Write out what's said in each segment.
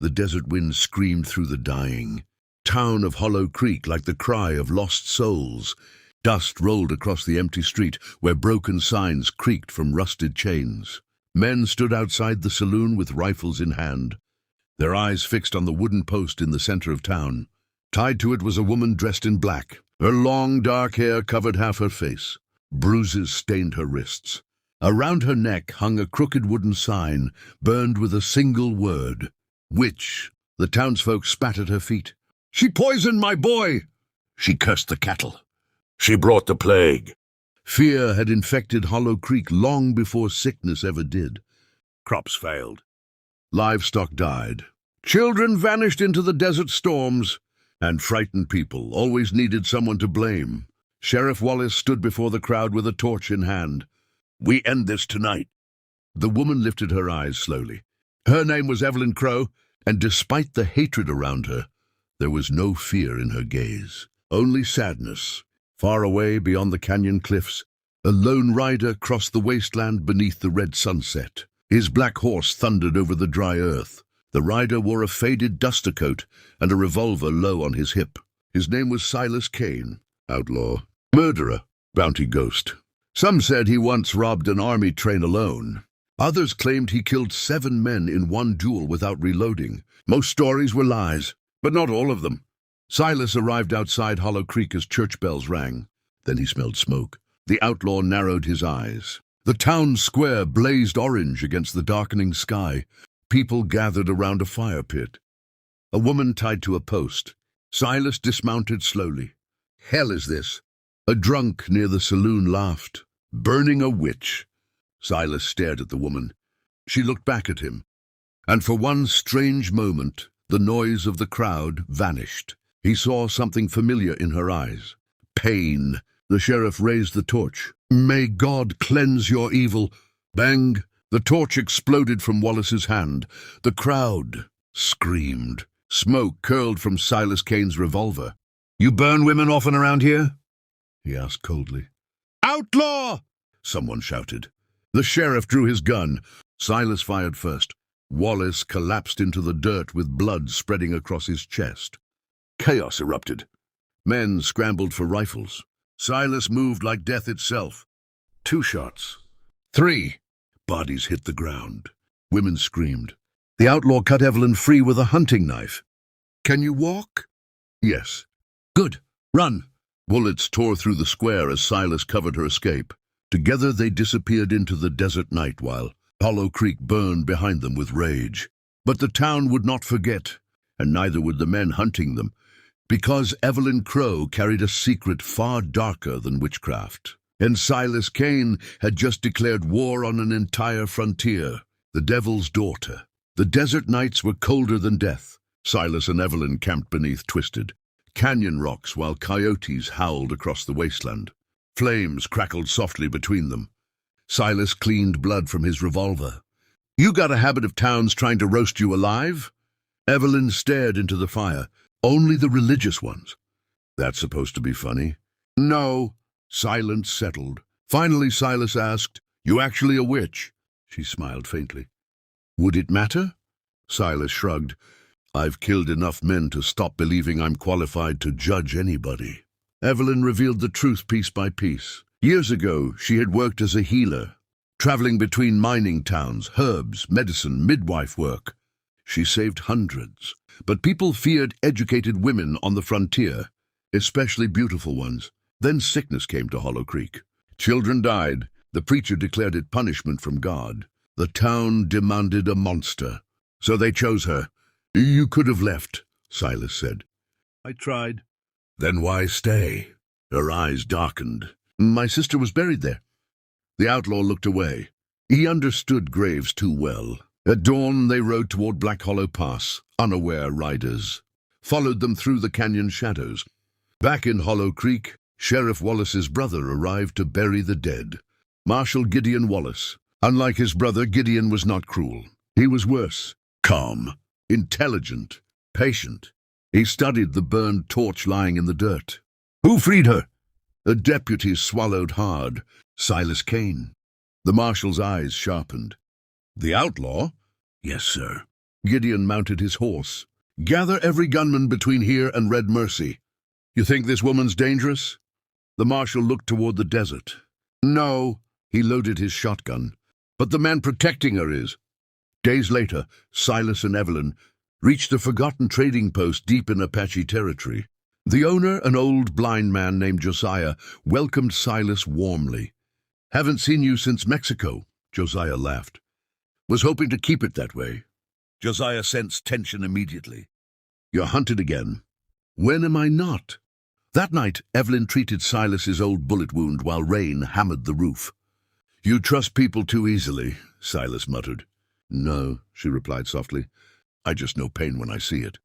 The desert wind screamed through the dying town of Hollow Creek like the cry of lost souls. Dust rolled across the empty street where broken signs creaked from rusted chains. Men stood outside the saloon with rifles in hand, their eyes fixed on the wooden post in the center of town. Tied to it was a woman dressed in black. Her long, dark hair covered half her face. Bruises stained her wrists. Around her neck hung a crooked wooden sign, burned with a single word: witch. The townsfolk spat at her feet. "She poisoned my boy!" She cursed the cattle. "She brought the plague." Fear had infected Hollow Creek long before sickness ever did. Crops failed. Livestock died. Children vanished into the desert storms. And frightened people always needed someone to blame. Sheriff Wallace stood before the crowd with a torch in hand. "We end this tonight." The woman lifted her eyes slowly. Her name was Evelyn Crowe, and despite the hatred around her, there was no fear in her gaze, only sadness. Far away beyond the canyon cliffs, a lone rider crossed the wasteland beneath the red sunset. His black horse thundered over the dry earth. The rider wore a faded duster coat and a revolver low on his hip. His name was Silas Kane, outlaw, murderer, bounty ghost. Some said he once robbed an army train alone. Others claimed he killed 7 men in one duel without reloading. Most stories were lies, but not all of them. Silas arrived outside Hollow Creek as church bells rang. Then he smelled smoke. The outlaw narrowed his eyes. The town square blazed orange against the darkening sky. People gathered around a fire pit. A woman tied to a post. Silas dismounted slowly. "Hell is this?" A drunk near the saloon laughed. "Burning a witch." Silas stared at the woman. She looked back at him. And for one strange moment, the noise of the crowd vanished. He saw something familiar in her eyes. Pain. The sheriff raised the torch. "May God cleanse your evil." Bang! The torch exploded from Wallace's hand. The crowd screamed. Smoke curled from Silas Kane's revolver. "You burn women often around here?" he asked coldly. "Outlaw!" someone shouted. The sheriff drew his gun. Silas fired first. Wallace collapsed into the dirt with blood spreading across his chest. Chaos erupted. Men scrambled for rifles. Silas moved like death itself. 2 shots. 3. Bodies hit the ground. Women screamed. The outlaw cut Evelyn free with a hunting knife. "Can you walk?" "Yes." "Good. Run." Bullets tore through the square as Silas covered her escape. Together they disappeared into the desert night while Hollow Creek burned behind them with rage. But the town would not forget, and neither would the men hunting them, because Evelyn Crowe carried a secret far darker than witchcraft. And Silas Kane had just declared war on an entire frontier, the Devil's Daughter. The desert nights were colder than death. Silas and Evelyn camped beneath twisted canyon rocks while coyotes howled across the wasteland. Flames crackled softly between them. Silas cleaned blood from his revolver. "You got a habit of towns trying to roast you alive?" Evelyn stared into the fire. "Only the religious ones." "That's supposed to be funny." "No." Silence settled. Finally Silas asked, "You actually a witch?" She smiled faintly. "Would it matter?" Silas shrugged. "I've killed enough men to stop believing I'm qualified to judge anybody." Evelyn revealed the truth piece by piece. Years ago, she had worked as a healer, traveling between mining towns, herbs, medicine, midwife work. She saved hundreds. But people feared educated women on the frontier, especially beautiful ones. Then sickness came to Hollow Creek. Children died. The preacher declared it punishment from God. The town demanded a monster. So they chose her. "You could have left," Silas said. "I tried." "Then why stay?" Her eyes darkened. "My sister was buried there." The outlaw looked away. He understood graves too well. At dawn they rode toward Black Hollow Pass, unaware riders. Followed them through the canyon shadows. Back in Hollow Creek, Sheriff Wallace's brother arrived to bury the dead. Marshal Gideon Wallace. Unlike his brother, Gideon was not cruel. He was worse. Calm, intelligent, patient. He studied the burned torch lying in the dirt. "Who freed her?" A deputy swallowed hard. "Silas Kane." The marshal's eyes sharpened. "The outlaw?" "Yes, sir." Gideon mounted his horse. "Gather every gunman between here and Red Mercy. You think this woman's dangerous?" The marshal looked toward the desert. "No," he loaded his shotgun. "But the man protecting her is." Days later, Silas and Evelyn reached a forgotten trading post deep in Apache territory. The owner, an old blind man named Josiah, welcomed Silas warmly. "Haven't seen you since Mexico," Josiah laughed. "Was hoping to keep it that way." Josiah sensed tension immediately. "You're hunted again." "When am I not?" That night, Evelyn treated Silas's old bullet wound while rain hammered the roof. "You trust people too easily," Silas muttered. "No," she replied softly. "I just know pain when I see it."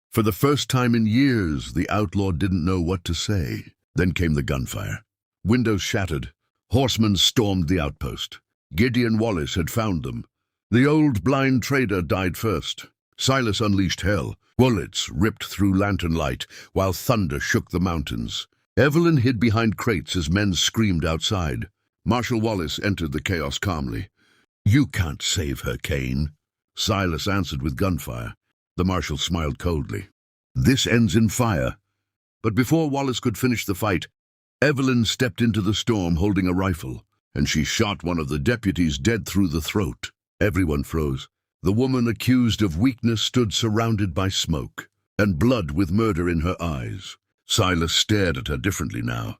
For the first time in years, the outlaw didn't know what to say. Then came the gunfire. Windows shattered. Horsemen stormed the outpost. Gideon Wallace had found them. The old blind trader died first. Silas unleashed hell. Bullets ripped through lantern light, while thunder shook the mountains. Evelyn hid behind crates as men screamed outside. Marshal Wallace entered the chaos calmly. "You can't save her, Kane." Silas answered with gunfire. The marshal smiled coldly. "This ends in fire." But before Wallace could finish the fight, Evelyn stepped into the storm holding a rifle, and she shot one of the deputies dead through the throat. Everyone froze. The woman accused of weakness stood surrounded by smoke, and blood with murder in her eyes. Silas stared at her differently now,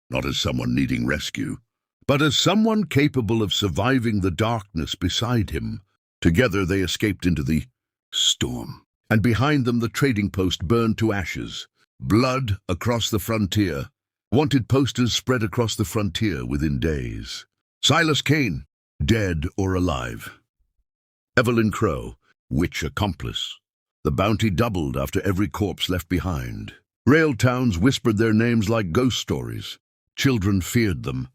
not as someone needing rescue, but as someone capable of surviving the darkness beside him. Together they escaped into the storm, and behind them the trading post burned to ashes. Blood across the frontier. Wanted posters spread across the frontier within days. Silas Kane, dead or alive. Evelyn Crowe, witch accomplice. The bounty doubled after every corpse left behind. Rail towns whispered their names like ghost stories. Children feared them.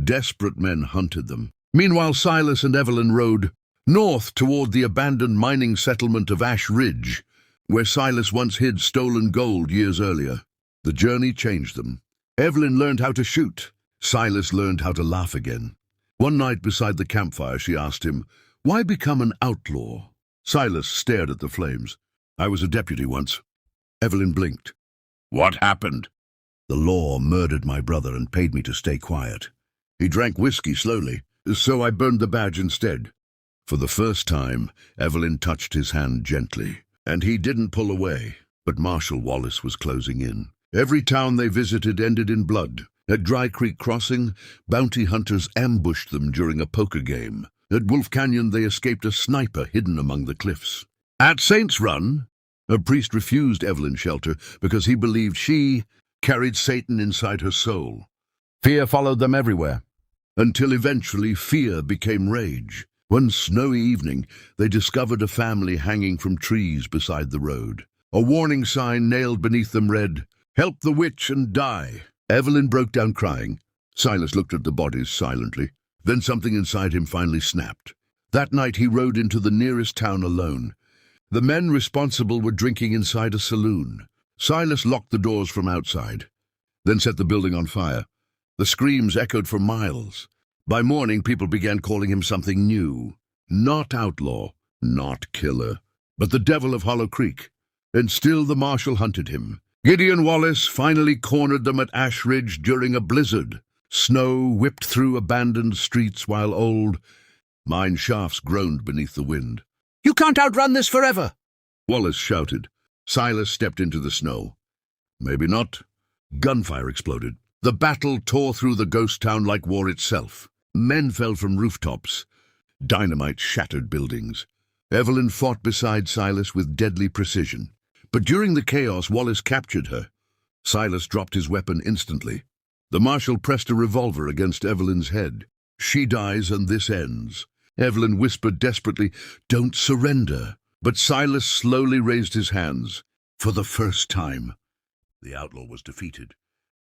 Desperate men hunted them. Meanwhile, Silas and Evelyn rode north toward the abandoned mining settlement of Ash Ridge, where Silas once hid stolen gold years earlier. The journey changed them. Evelyn learned how to shoot. Silas learned how to laugh again. One night beside the campfire, she asked him, "Why become an outlaw?" Silas stared at the flames. "I was a deputy once." Evelyn blinked. What happened? "The law murdered my brother and paid me to stay quiet. He drank whiskey slowly, so I burned the badge instead." For the first time, Evelyn touched his hand gently, and he didn't pull away. But Marshal Wallace was closing in. Every town they visited ended in blood. At Dry Creek Crossing, bounty hunters ambushed them during a poker game. At Wolf Canyon, they escaped a sniper hidden among the cliffs. At Saints Run, a priest refused Evelyn shelter because he believed she carried Satan inside her soul. Fear followed them everywhere, until eventually fear became rage. One snowy evening, they discovered a family hanging from trees beside the road. A warning sign nailed beneath them read, "Help the witch and die." Evelyn broke down crying. Silas looked at the bodies silently. Then something inside him finally snapped. That night he rode into the nearest town alone. The men responsible were drinking inside a saloon. Silas locked the doors from outside, then set the building on fire. The screams echoed for miles. By morning, people began calling him something new. Not outlaw, not killer, but the devil of Hollow Creek. And still the marshal hunted him. Gideon Wallace finally cornered them at Ash Ridge during a blizzard. Snow whipped through abandoned streets while old mine shafts groaned beneath the wind. "You can't outrun this forever!" Wallace shouted. Silas stepped into the snow. Maybe not. Gunfire exploded. The battle tore through the ghost town like war itself. Men fell from rooftops. Dynamite shattered buildings. Evelyn fought beside Silas with deadly precision. But during the chaos, Wallace captured her. Silas dropped his weapon instantly. The marshal pressed a revolver against Evelyn's head. "She dies and this ends." Evelyn whispered desperately, "Don't surrender." But Silas slowly raised his hands. For the first time, the outlaw was defeated.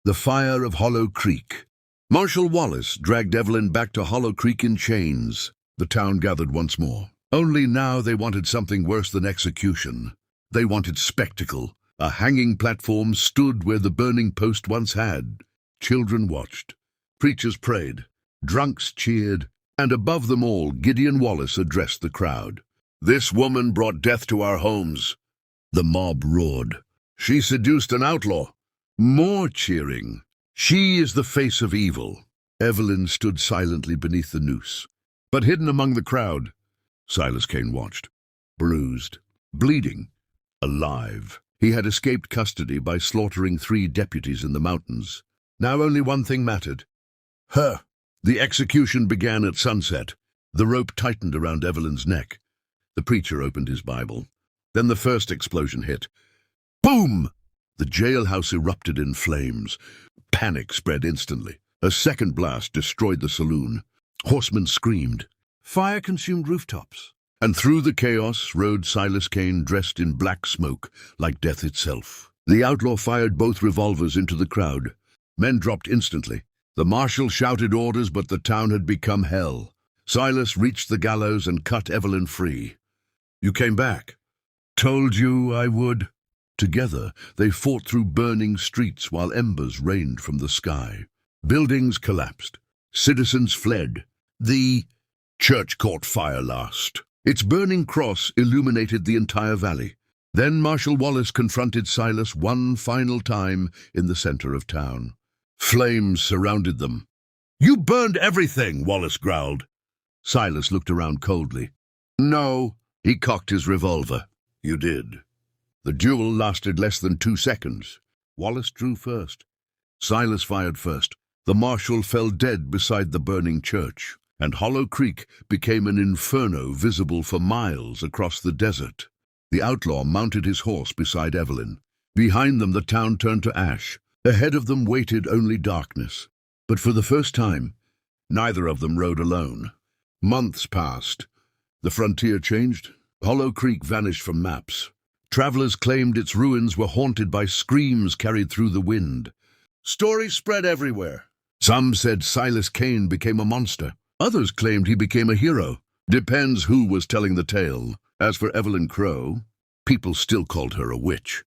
The fire of Hollow Creek. Marshal Wallace dragged Evelyn back to Hollow Creek in chains. The town gathered once more. Only now they wanted something worse than execution. They wanted spectacle. A hanging platform stood where the burning post once had. Children watched. Preachers prayed. Drunks cheered. And above them all, Gideon Wallace addressed the crowd. This woman brought death to our homes. The mob roared. She seduced an outlaw. More cheering. She is the face of evil. Evelyn stood silently beneath the noose, but hidden among the crowd. Silas Kane watched, bruised, bleeding, alive. He had escaped custody by slaughtering 3 deputies in the mountains. Now only one thing mattered. Her. The execution began at sunset. The rope tightened around Evelyn's neck. The preacher opened his Bible. Then the first explosion hit. Boom! The jailhouse erupted in flames. Panic spread instantly. A second blast destroyed the saloon. Horsemen screamed. Fire consumed rooftops. And through the chaos rode Silas Kane, dressed in black smoke, like death itself. The outlaw fired both revolvers into the crowd. Men dropped instantly. The marshal shouted orders, but the town had become hell. Silas reached the gallows and cut Evelyn free. You came back. Told you I would. Together, they fought through burning streets while embers rained from the sky. Buildings collapsed. Citizens fled. The church caught fire last. Its burning cross illuminated the entire valley. Then Marshal Wallace confronted Silas one final time in the center of town. Flames surrounded them. You burned everything, Wallace growled. Silas looked around coldly. No, he cocked his revolver. You did. The duel lasted less than 2 seconds. Wallace drew first. Silas fired first. The marshal fell dead beside the burning church, and Hollow Creek became an inferno visible for miles across the desert. The outlaw mounted his horse beside Evelyn. Behind them, the town turned to ash. Ahead of them waited only darkness. But for the first time, neither of them rode alone. Months passed. The frontier changed. Hollow Creek vanished from maps. Travelers claimed its ruins were haunted by screams carried through the wind. Stories spread everywhere. Some said Silas Kane became a monster. Others claimed he became a hero. Depends who was telling the tale. As for Evelyn Crowe, people still called her a witch.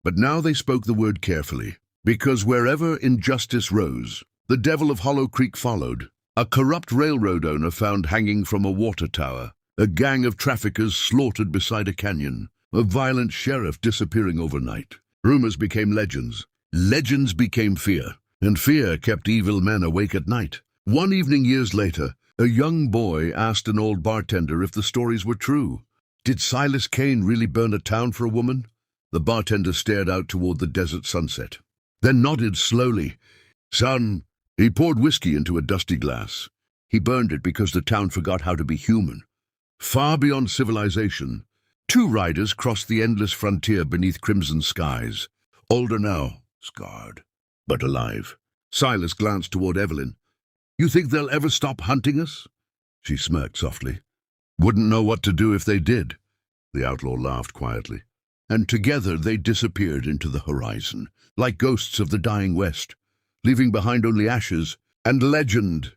But now they spoke the word carefully, because wherever injustice rose, the devil of Hollow Creek followed. A corrupt railroad owner found hanging from a water tower. A gang of traffickers slaughtered beside a canyon. A violent sheriff disappearing overnight. Rumors became legends. Legends became fear. And fear kept evil men awake at night. One evening years later, a young boy asked an old bartender if the stories were true. Did Silas Kane really burn a town for a woman? The bartender stared out toward the desert sunset, then nodded slowly. Son, he poured whiskey into a dusty glass. He burned it because the town forgot how to be human. Far beyond civilization, 2 riders crossed the endless frontier beneath crimson skies. Older now, scarred, but alive. Silas glanced toward Evelyn. You think they'll ever stop hunting us? She smirked softly. Wouldn't know what to do if they did. The outlaw laughed quietly. And together they disappeared into the horizon, like ghosts of the dying West, leaving behind only ashes and legend.